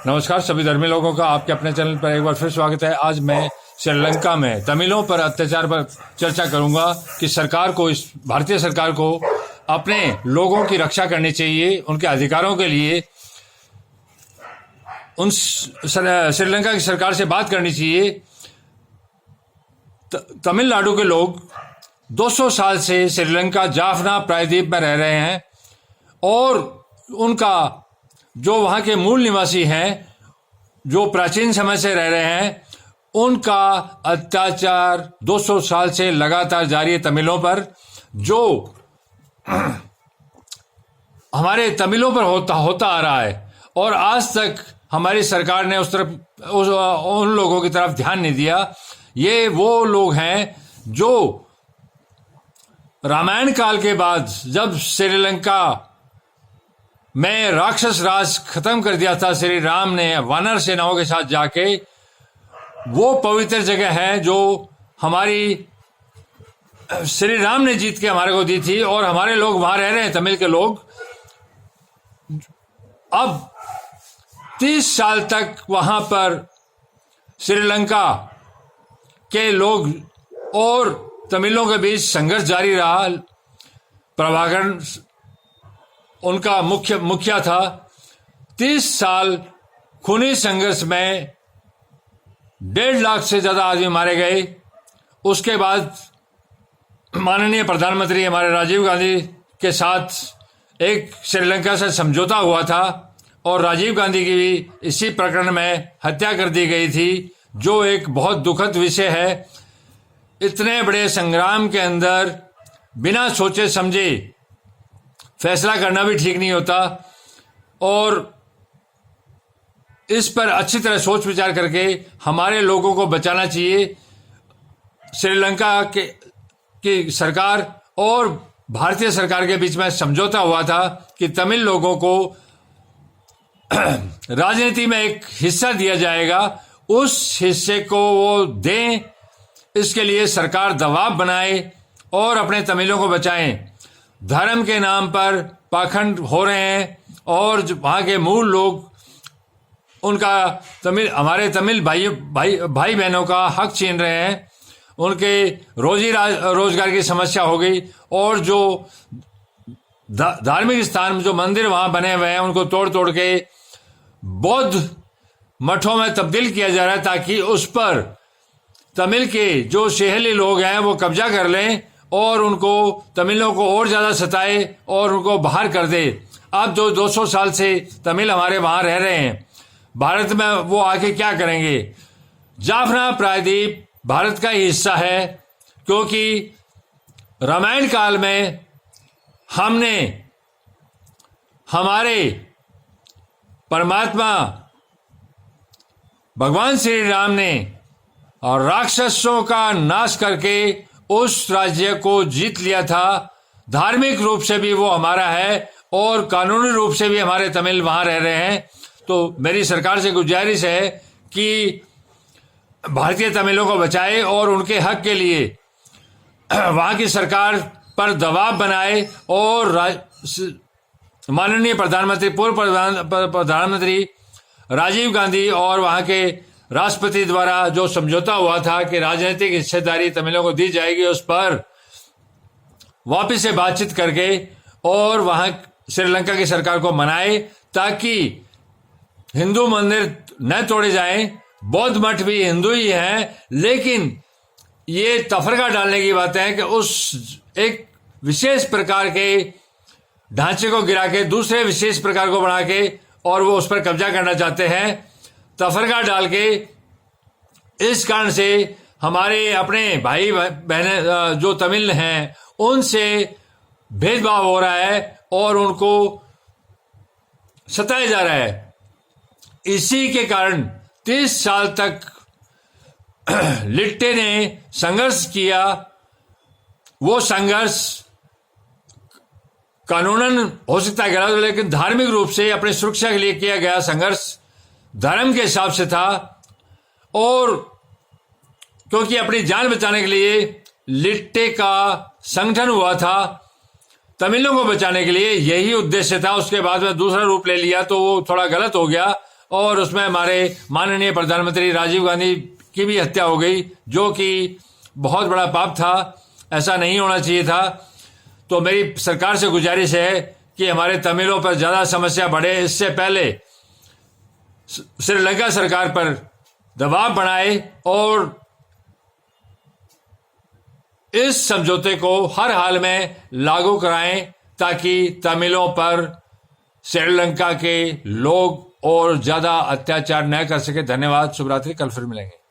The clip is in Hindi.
नमस्कार सभी धर्मी लोगों का आपके अपने चैनल पर एक बार फिर स्वागत है। आज मैं श्रीलंका में तमिलों पर अत्याचार पर चर्चा करूंगा कि सरकार को, इस भारतीय सरकार को अपने लोगों की रक्षा करनी चाहिए, उनके अधिकारों के लिए उन श्रीलंका की सरकार से बात करनी चाहिए। तमिलनाडु के लोग 200 साल से श्रीलंका जाफना प्रायद्वीप में रह रहे हैं और उनका जो वहाँ के मूल निवासी हैं, जो प्राचीन समय से रह रहे हैं, उनका अत्याचार 200 साल से लगातार जारी है तमिलों पर, जो हमारे तमिलों पर होता आ रहा है। और आज तक हमारी सरकार ने उन लोगों की तरफ ध्यान नहीं दिया। ये वो लोग हैं जो रामायण काल के बाद, जब श्रीलंका में राक्षस राज खत्म कर दिया था श्री राम ने वानर सेनाओं के साथ जाके, वो पवित्र जगह है जो हमारी श्री राम ने जीत के हमारे को दी थी और हमारे लोग वहां रह रहे हैं, तमिल के लोग। अब 30 साल तक वहां पर श्रीलंका के लोग और तमिलों के बीच संघर्ष जारी रहा। प्रभाकरण उनका मुखिया था। 30 साल खूनी संघर्ष में 1.5 लाख से ज्यादा आदमी मारे गए। उसके बाद माननीय प्रधानमंत्री हमारे राजीव गांधी के साथ एक श्रीलंका से समझौता हुआ था और राजीव गांधी की भी इसी प्रकरण में हत्या कर दी गई थी, जो एक बहुत दुखद विषय है। इतने बड़े संग्राम के अंदर बिना सोचे समझे फैसला करना भी ठीक नहीं होता और इस पर अच्छी तरह सोच विचार करके हमारे लोगों को बचाना चाहिए। श्रीलंका की सरकार और भारतीय सरकार के बीच में समझौता हुआ था कि तमिल लोगों को राजनीति में एक हिस्सा दिया जाएगा, उस हिस्से को वो दें। इसके लिए सरकार दबाव बनाए और अपने तमिलों को बचाएं। धर्म के नाम पर पाखंड हो रहे हैं और वहां के मूल लोग उनका हमारे तमिल भाई बहनों का हक छीन रहे हैं। उनके रोजगार की समस्या हो गई और जो धार्मिक स्थान, जो मंदिर वहां बने हुए हैं, उनको तोड़ तोड़ के बौद्ध मठों में तब्दील किया जा रहा है ताकि उस पर तमिल के जो शहरी लोग हैं वो कब्जा कर लें और उनको तमिलों को और ज्यादा सताए और उनको बाहर कर दे। अब जो 200 साल से तमिल हमारे वहां रह रहे हैं, भारत में वो आके क्या करेंगे? जाफना प्रायद्वीप भारत का ही हिस्सा है, क्योंकि रामायण काल में हमने हमारे परमात्मा भगवान श्री राम ने और राक्षसों का नाश करके उस राज्य को जीत लिया था। धार्मिक रूप से भी वो हमारा है और कानूनी रूप से भी हमारे तमिल वहां रह रहे हैं। तो मेरी सरकार से गुजारिश है कि भारतीय तमिलों को बचाए और उनके हक के लिए वहां की सरकार पर दबाव बनाए और माननीय प्रधानमंत्री, पूर्व प्रधानमंत्री राजीव गांधी और वहां के राष्ट्रपति द्वारा जो समझौता हुआ था कि राजनीतिक हिस्सेदारी तमिलों को दी जाएगी, उस पर वापस से बातचीत करके और वहां श्रीलंका की सरकार को मनाए ताकि हिंदू मंदिर न तोड़े जाएं। बौद्ध मठ भी हिंदू ही हैं, लेकिन ये तफरका डालने की बात है कि उस एक विशेष प्रकार के ढांचे को गिरा के दूसरे विशेष प्रकार को बना के और वो उस पर कब्जा करना चाहते हैं, तफरका डाल के। इस कारण से हमारे अपने भाई बहन जो तमिल हैं उनसे भेदभाव हो रहा है और उनको सताया जा रहा है। इसी के कारण 30 साल तक लिट्टे ने संघर्ष किया। वो संघर्ष कानूनन हो सकता है गलत, लेकिन धार्मिक रूप से अपनी सुरक्षा के लिए किया गया संघर्ष धर्म के हिसाब से था और क्योंकि अपनी जान बचाने के लिए लिट्टे का संगठन हुआ था। तमिलों को बचाने के लिए यही उद्देश्य था। उसके बाद में दूसरा रूप ले लिया तो वो थोड़ा गलत हो गया और उसमें हमारे माननीय प्रधानमंत्री राजीव गांधी की भी हत्या हो गई, जो कि बहुत बड़ा पाप था, ऐसा नहीं होना चाहिए था। तो मेरी सरकार से गुजारिश है कि हमारे तमिलों पर ज्यादा समस्या बढ़े, इससे पहले श्रीलंका सरकार पर दबाव बनाए और इस समझौते को हर हाल में लागू कराएं, ताकि तमिलों पर श्रीलंका के लोग और ज्यादा अत्याचार न कर सके। धन्यवाद, शुभ रात्रि, कल फिर मिलेंगे।